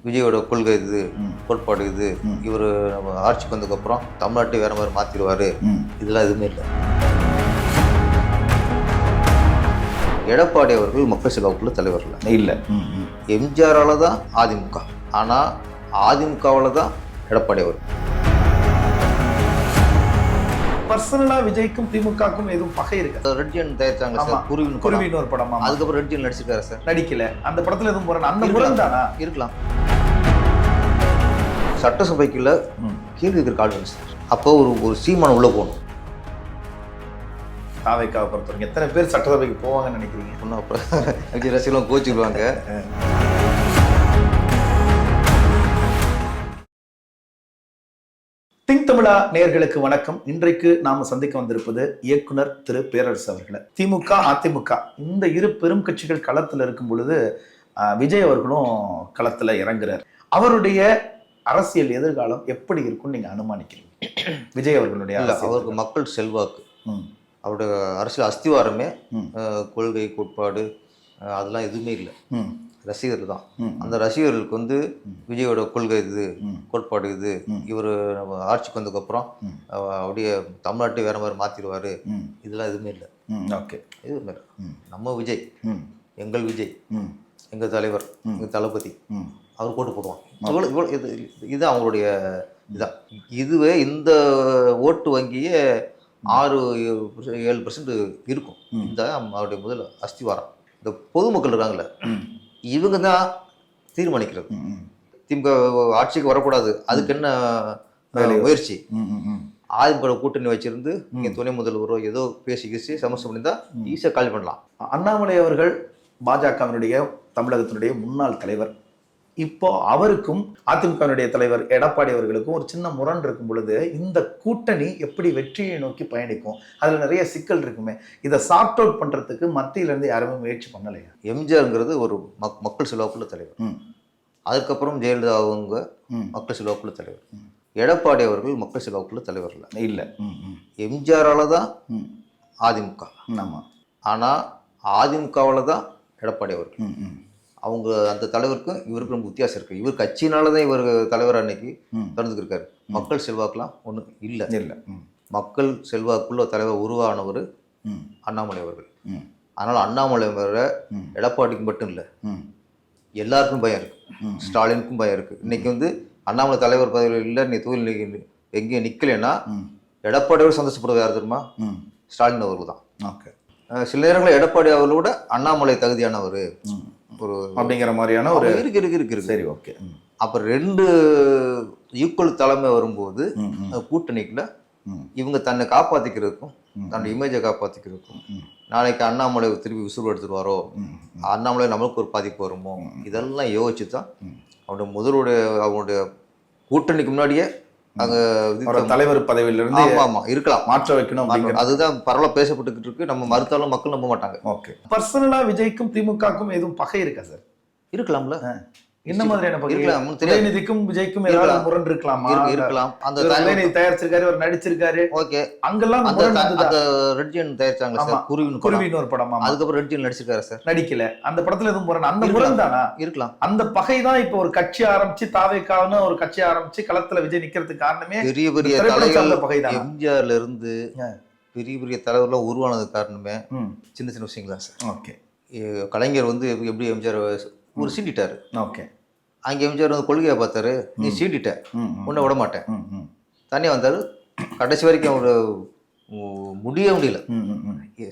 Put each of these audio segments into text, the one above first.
விஜயோட கொள்கை இது, கோட்பாடு இது, இவர் நம்ம ஆட்சிக்கு வந்ததுக்கப்புறம் தமிழ்நாட்டை வேற மாதிரி மாற்றிடுவார், இதெல்லாம் எதுவுமே இல்லை. எடப்பாடி அவர்கள் மக்கள் செல்வாக்குள்ள தலைவர் இல்லை. எம்ஜிஆரால தான் அதிமுக, ஆனால் அதிமுகவில் தான் எடப்பாடி அவர். பர்சனலா விஜய்க்கும் திமுகக்கும் எதுவும் பகை இருக்கு? ரெட்ஜன் தயாரிச்சாங்க சார், குருவின்னு ஒரு படம். அதுக்கப்புறம் ரெட்ஜன் நடிச்சிருக்காரு சார். நடிக்கல. அந்த படத்துல எதுவும் முரண்? அந்த முரண் தானா இருக்கலாம். சட்டசபைக்குள்ள கேள்வி கேட்கிற கால் வந்து சார், அப்போ ஒரு சீமான உள்ள போகணும். தாவைக்காவை பொறுத்தவரைக்கும் எத்தனை பேர் சட்டசபைக்கு போவாங்கன்னு நினைக்கிறீங்க? ஒன்றும் அப்புறம் விஜய் ரசிகர்களும் கோச்சிடுவாங்க. திங் தமிழா நேயர்களுக்கு வணக்கம். இன்றைக்கு நாம சந்திக்க வந்திருப்பது இயக்குனர் திரு பேரரசு அவர்களை. திமுக அதிமுக இந்த இரு பெரும் கட்சிகள் களத்துல இருக்கும் பொழுது விஜய் அவர்களும் களத்துல இறங்குறார். அவருடைய அரசியல் எதிர்காலம் எப்படி இருக்கும்னு நீங்க அனுமானிக்கிறீங்க? விஜய் அவர்களுடைய அவருக்கு மக்கள் செல்வாக்கு, அவருடைய அரசியல் அஸ்திவாரமே கொள்கை கோட்பாடு அதெல்லாம் எதுவுமே இல்லை, ரசிகர்கள் தான். அந்த ரசிகர்களுக்கு வந்து விஜயோட கொள்கை இது, கோட்பாடு இது, இவர் நம்ம ஆட்சிக்கு வந்ததுக்கப்புறம் அப்படியே தமிழ்நாட்டை வேற மாதிரி மாற்றிடுவார், இதெல்லாம் எதுவுமே இல்லை. ஓகே, எதுவுமே இல்லை. நம்ம விஜய், எங்கள் விஜய், எங்கள் தலைவர், எங்கள் தளபதி, அவர் போட்டு போடுவாங்க. இது அவங்களுடைய இதான். இதுவே இந்த ஓட்டு வங்கியே 6-7% இருக்கும். இந்த அவருடைய முதல் அஸ்திவாரம். இந்த பொதுமக்கள் இருக்காங்கல்ல, இவங்க தான் தீர்மானிக்கிறது. திமுக ஆட்சிக்கு வரக்கூடாது, அதுக்கு என்ன முயற்சி? அதிமுக கூட்டணி வச்சிருந்து நீங்க துணை முதல்வரோ ஏதோ பேசி சமஸ்டம் பண்ணி தான் ஈஸியாக காலி பண்ணலாம். அண்ணாமலை அவர்கள் பாஜகவினுடைய தமிழகத்தினுடைய முன்னாள் தலைவர். இப்போ அவருக்கும் அதிமுகவினுடைய தலைவர் எடப்பாடி அவர்களுக்கும் ஒரு சின்ன முரண் இருக்கும் பொழுது இந்த கூட்டணி எப்படி வெற்றியை நோக்கி பயணிக்கும்? அதுல நிறைய சிக்கல் இருக்குமே. இதை சார்ட் அவுட் பண்றதுக்கு மத்தியில இருந்து யாருமே முயற்சி பண்ணலையா? எம்ஜிஆர்ங்கிறது ஒரு மக்கள் செல்வாக்குள்ள தலைவர். அதுக்கப்புறம் ஜெயலலிதா அவங்க மக்கள் செல்வாக்குள்ள தலைவர். எடப்பாடி அவர்கள் மக்கள் செல்வாக்குள்ள தலைவர் இல்லை. எம்ஜிஆரால தான் அதிமுக, ஆனா அதிமுகவில் தான் எடப்பாடி அவர்கள். அவங்க அந்த தலைவருக்கும் இவருக்கும் ரொம்ப வித்தியாசம் இருக்கு. இவர் கட்சியினால தான் இவர் தலைவர் அன்னைக்கு திறந்துக்கிருக்காரு. மக்கள் செல்வாக்குலாம் ஒன்றும் இல்லை. மக்கள் செல்வாக்குள்ள தலைவர் உருவானவர் அண்ணாமலை அவர்கள். அதனால் அண்ணாமலை அவரை எடப்பாடிக்கு மட்டும் இல்லை, எல்லாருக்கும் பயம் இருக்கு. ஸ்டாலினுக்கும் பயம் இருக்கு. இன்னைக்கு வந்து அண்ணாமலை தலைவர் பதவியில் இல்லை, நீ தொழில் எங்கேயும் நிற்கலைன்னா எடப்பாடியோட சந்தோஷப்படுவது யார் தெரியுமா? ஸ்டாலின் அவர்கள் தான். ஓகே, சில நேரங்களில் எடப்பாடி அவர்களோட அண்ணாமலை தகுதியானவர் ஒரு அப்படிங்கிற மாதிரியான ஒரு இருக்கு. சரி, ஓகே. அப்ப 2 ஈக்குவல் தலைமை வரும்போது கூட்டணிக்குள்ள இவங்க தன்னை காப்பாத்திக்கிறதுக்கும் தன்னுடைய இமேஜை காப்பாத்திக்கிறதுக்கும், நாளைக்கு அண்ணாமலை திருப்பி விசுறு எடுத்துருவாரோ, அண்ணாமலை நம்மளுக்கு ஒரு பாதிப்பு வருமோ, இதெல்லாம் யோசிச்சு தான் அவங்களுடைய கூட்டணிக்கு முன்னாடியே அங்க தலைவர் பதவியிலிருந்து இருக்கலாம், மாற்ற வைக்கணும். அதுதான் பரவலா பேசப்பட்டுக்கிட்டு இருக்கு. நம்ம மறுத்தாலும் மக்கள் நம்ப மாட்டாங்க. ஓகே, பர்சனலா விஜய்க்கும் திமுகக்கும் எதுவும் பகை இருக்கா சார்? இருக்கலாம்ல. என்ன மாதிரியான பகை இருக்கலாம்? உதயநிதிக்கும் விஜய்க்கும் ஏதாவது முரண் இருக்கலாமா? இருக்கலாம். அந்த தயாரிச்சிருக்காரு, அவர் நடிச்சிருக்காரு. ஓகே, அங்கெல்லாம் அந்த ரெட்ஜன் தயாரிச்சாங்க சார், குருவின்னு ஒரு படம். அதுக்கப்புறம் ரெட்ஜன் நடிச்சிருக்காரு சார். நடிக்கல. அந்த படத்துல எதுவும் முரண்? அந்த முரண் தானா இருக்கலாம். அந்த பகை தான் இப்ப ஒரு கட்சி ஆரம்பிச்சு, தாவேக்கான்னு ஒரு கட்சி ஆரம்பிச்சு களத்துல விஜய் நிக்கிறதுக்கு காரணமே பெரிய தலைவர் எம்ஜிஆர்ல இருந்து பெரிய தலைவர்லாம் உருவானது காரணமே சின்ன விஷயங்கள் தான் சார். ஓகே, கலைஞர் வந்து எப்படி எம்ஜிஆர் ஒரு சீண்டிட்டாரு. ஓகே, அங்கே எம்ஜிஆர் வந்து கொள்கையை பார்த்தாரு, நீ சீண்டிட்ட, உன்னை விட மாட்டேன், தனியாக வந்தாரு. கடைசி வரைக்கும் அவரு முடியல.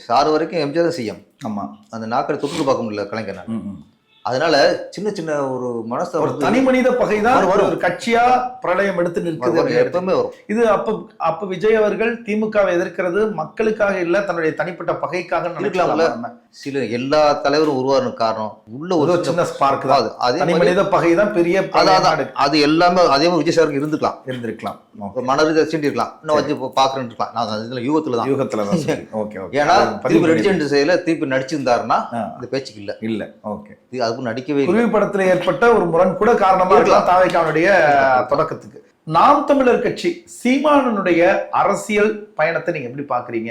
சார் வரைக்கும் எம்ஜிஆர் தான் செய்யும். ஆமா, அந்த நாக்கடை தொட்டு பார்க்க முடியல கலைஞர். அதனால சின்ன ஒரு மனசு, ஒரு தனி மனித பகைதான் ஒரு கட்சியா பிரளயம் எடுத்து நிற்கிறது. எப்பவுமே வரும் இது. அப்ப விஜய் அவர்கள் திமுகவை எதிர்க்கிறது மக்களுக்காக இல்ல, தன்னுடைய தனிப்பட்ட பகைக்காக நினைக்கலாம்ல. சில எல்லா தலைவரும் உருவான காரணம் உள்ள ஒரு சின்ன ஸ்பார்க் தான். அதே மனித பகைதான் பெரிய, அது எல்லாமே அதே மாதிரி விஜய் சாருக்கு இருந்திருக்கலாம். மனரீதியா சீண்டிருக்கலாம், இன்னும் வச்சு பாக்குறேன்னு இருக்கலாம். நான் இதுல யூகத்துலதான். ஓகே, ஏன்னா திருப்பி ரெடிச்சென்ட் செய்யல, திருப்பி நடிச்சிருந்தாருன்னா இந்த பேச்சுக்கு இல்ல. ஓகே, அது அதுக்கு நடிக்கவே இல்லை. குருவி படத்துல ஏற்பட்ட ஒரு முரண் கூட காரணமா இருக்கலாம் தாவேக்காவுடைய தொடக்கத்துக்கு. நாம் தமிழர் கட்சி சீமானனுடைய அரசியல் பயணத்தை நீங்க எப்படி பாக்குறீங்க?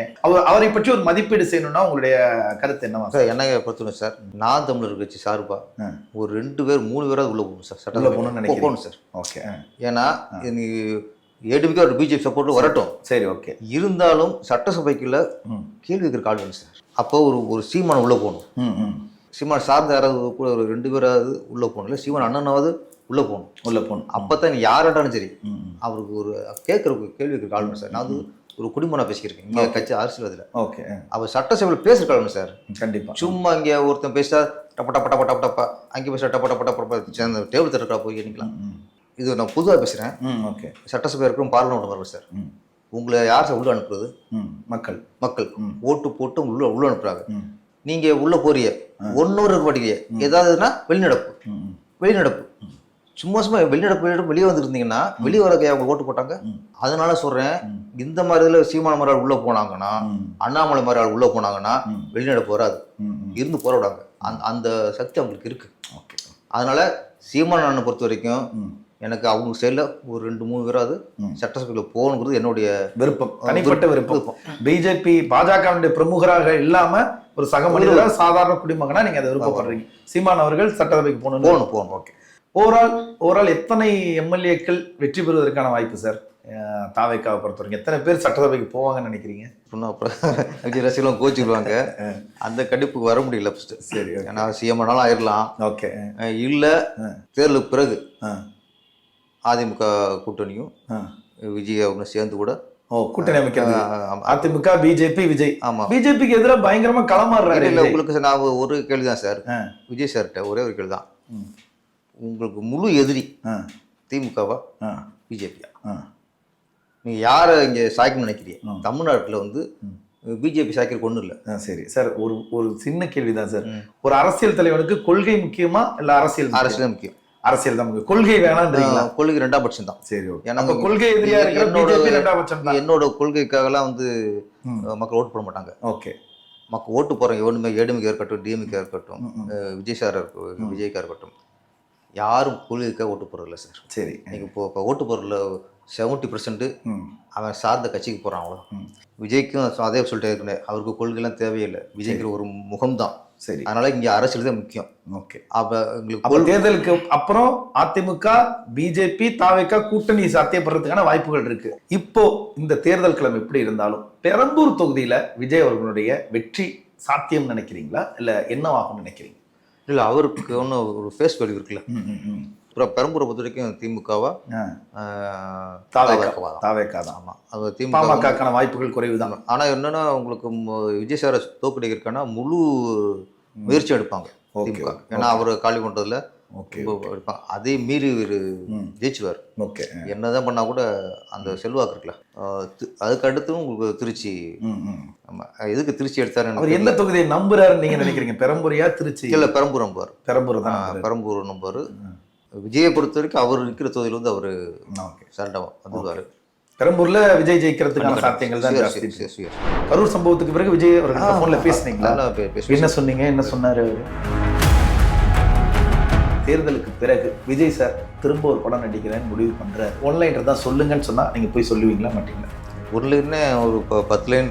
அவரை பற்றி ஒரு மதிப்பீடு செய்யணும்னா உங்களுடைய கருத்து என்னவா சார்? என்ன பொறுத்தவரை சார், நான் தமிழர் கட்சி சார்பா ஒரு 2 பேர் 3 பேராவது உள்ள போகணும் சார். சட்டத்தில் போகணும் சார். ஓகே. ஏன்னா ஏடிபிக்கு ஒரு பிஜேபி சப்போர்ட் வரட்டும், சரி ஓகே. இருந்தாலும் சட்டசபைக்குள்ள கேள்வி கேட்கிற கால் வேணும் சார். அப்போ ஒரு சீமான் உள்ள போகணும். சீமான் சார்ந்த யாராவது கூட ஒரு 2 பேராவது உள்ள போகணும், இல்லை சீமான் அண்ணனாவது உள்ள போகணும். அப்பதான் நீ யாராட்டாலும் சரி அவருக்கு ஒரு கேட்கிற கேள்விக்கு கால் வேணும் சார். நான் வந்து ஒரு குடிமனா பேசிக்கிறேன் இங்கே கட்சி அரசியல். ஓகே. அவர் சட்டசபையில் பேசுகிற கால் சார். கண்டிப்பா. சும்மா இங்கே ஒருத்தன் பேசிட்டா டப்ப டப்ப டப்ப டப்ப டப்பா, அங்கே பேசுகிற டப்ப டப்ப டப்ப சேர்ந்த டேபிள் தட்டுறா போய் எண்ணிக்கலாம். இது நான் பொதுவாக பேசுகிறேன். ஓகே. சட்டசபை இருக்கும் பார்லிமெண்ட் வரும் சார். உங்களை யார் சார் உள்ள அனுப்புறது? மக்கள் ஓட்டு போட்டு உள்ள அனுப்புறாங்க. நீங்க உள்ள போறிய ஒன்னொரு இருக்க மாட்டேங்க, ஏதாவதுன்னா வெளிநடப்பு சும்மா வெளிநடப்பு வெளியே வந்துருந்தீங்கன்னா வெளியே வர அவங்க ஓட்டு போட்டாங்க. அதனால சொல்றேன், இந்த மாதிரி இதுல சீமான மாதிரி உள்ள போனாங்கன்னா, அண்ணாமலை மாதிரி உள்ள போனாங்கன்னா வெளிநடப்பு வராது, இருந்து போராடுவாங்க. அந்த சக்தி அவங்களுக்கு இருக்கு. அதனால சீமான அண்ணனை பொறுத்த வரைக்கும் எனக்கு அவங்க சைடில் ஒரு 2-3 பேராவது சட்டசபையில் போகணுங்கிறது என்னுடைய விருப்பம், தனிப்பட்ட விருப்பம். பிஜேபி பாஜகவுடைய பிரமுகராக இல்லாம ஒரு சக மனிதராக சாதாரண குடிமகனா நீங்க அதை விருப்பப்படுறீங்க. சீமான் அவர்கள் சட்டசபைக்கு போகணும். ஓகே. ஓவரால் எத்தனை எம்எல்ஏக்கள் வெற்றி பெறுவதற்கான வாய்ப்பு சார் தாவேக்காவை பொறுத்த வரைக்கும்? எத்தனை பேர் சட்டசபைக்கு போவாங்கன்னு நினைக்கிறீங்க? சொன்னா அப்புறம் விஜய் ரசிகர்களும் கோச்சிடுவாங்க. அந்த கண்டிப்புக்கு வர முடியல ஃபர்ஸ்ட். சரி. ஏன்னா சிஎம் ஆனாலும் ஆயிடலாம். ஓகே. இல்லை தேர்தலுக்கு பிறகு அதிமுக கூட்டணியும் விஜய் அவங்க சேர்ந்து கூட கூட்டணி அமைக்கிறது. அதிமுக பிஜேபி விஜய். ஆமா. பிஜேபிக்கு எதிராக பயங்கரமா களமாடுறாரு. இல்லை உங்களுக்கு நான் ஒரு கேள்விதான் சார் விஜய் சார்கிட்ட, ஒரே ஒரு கேள்வி தான். உங்களுக்கு முழு எதிரி திமுகவா பிஜேபியா? நீங்க யாரை இங்க சாய்க்கணும்னு நினைக்கிறீங்க? தமிழ்நாட்டில் வந்து பிஜேபி சாய்க்கிறதுக்கு ஒன்றும் இல்லை. சரி சார், ஒரு சின்ன கேள்விதான் சார். ஒரு அரசியல் தலைவனுக்கு கொள்கை முக்கியமா இல்லை அரசியல் முக்கியம்? அரசியல் தான் முக்கியம். கொள்கை வேணான்றீங்களா? கொள்கை 2ஆம் பட்சம் தான். சரி. ஏன்னா கொள்கை எதிரியா இருக்கிற பிஜேபி 2ஆம் பட்சம் தான். என்னோட கொள்கைக்காகலாம் வந்து மக்கள் ஓட்டு போட மாட்டாங்க. ஓகே. மக்கள் ஓட்டு போறோம் எவனுமே, ஏடிஎம்கே இருக்கட்டும், டிஎம்கே இருக்கட்டும், விஜய் சார் இருக்கட்டும், விஜய்க்கா இருக்கட்டும், யாரும் கொள்கைக்காக ஓட்டு போறதில்ல சார். சரி. நீங்க இப்போ ஓட்டு போறதுல 70% அவன் சார்ந்த கட்சிக்கு போறான். அவ்வளோ. விஜய்க்கும் அதே சொல்லிட்டே இருக்கேன், அவருக்கு கொள்கைலாம் தேவையில்லை, விஜய்ங்கிற ஒரு முகம்தான். சரி. அதனால இங்க அரசியல் தான் முக்கியம். ஓகே. அப்ப உங்களுக்கு தேர்தலுக்கு அப்புறம் அதிமுக பிஜேபி தாவேக்கா கூட்டணி சாத்தியப்படுறதுக்கான வாய்ப்புகள் இருக்கு. இப்போ இந்த தேர்தல் கிழமை எப்படி இருந்தாலும் பெரம்பூர் தொகுதியில விஜய் அவர்களுடைய வெற்றி சாத்தியம் நினைக்கிறீங்களா, இல்ல என்னவாகும் நினைக்கிறீங்க? இல்ல, அவருக்கு ஒன்று ஒரு ஃபேஸ் வேல்யூ இருக்குல்ல. அப்புறம் பெரம்பூரை பொறுத்த வரைக்கும் திமுகவா தாவேக்கா தான். ஆமா. அது திமுகக்கான வாய்ப்புகள் குறைவு தான். ஆனா என்னன்னா உங்களுக்கு விஜய் சாரை தோக்கடிக்கிறதுக்கான முழு முயற்சி எடுப்பாங்க திமுக. ஏன்னா அவர் காலி பண்றதுல எடுப்பாங்க. அதே மீறி ஜெயிச்சுவார். ஓகே. என்னதான் பண்ணா கூட அந்த செல்வாக்கு இருக்குல்ல. அதுக்கு அடுத்தும் உங்களுக்கு திருச்சி. ஆமா. எதுக்கு திருச்சி எடுத்தாரு? அவர் எந்த தொகுதியை நம்புறாருன்னு நீங்க நினைக்கிறீங்க? பெரம்பூரியா திருச்சி? இல்ல, பெரம்பூர் நம்புவார். பெரம்பூர் தான். பெரம்பூர் நம்புவார். விஜயை பொறுத்த வரைக்கும் அவர் நிற்கிற தொகுதியில் வந்து அவரு சரண்டவா வந்துடுவாரு. பெரம்பூர்ல விஜய் ஜெயிக்கிறதுக்கான சாத்தியங்கள் தான் ஜாஸ்தி. கரூர் சம்பவத்துக்கு பிறகு விஜய் அவர்கள் போன்ல பேசுனீங்களா? என்ன சொன்னீங்க? என்ன சொன்னாரு? தேர்தலுக்கு பிறகு விஜய் சார் திரும்ப ஒரு படம் நடிக்கிறேன்னு முடிவு பண்ற, ஒன்லைனர் தான் சொல்லுங்கன்னு சொன்னா நீங்க போய் சொல்லுவீங்களா மாட்டீங்களா? ஒரு லைன் ஒரு 10 லைன்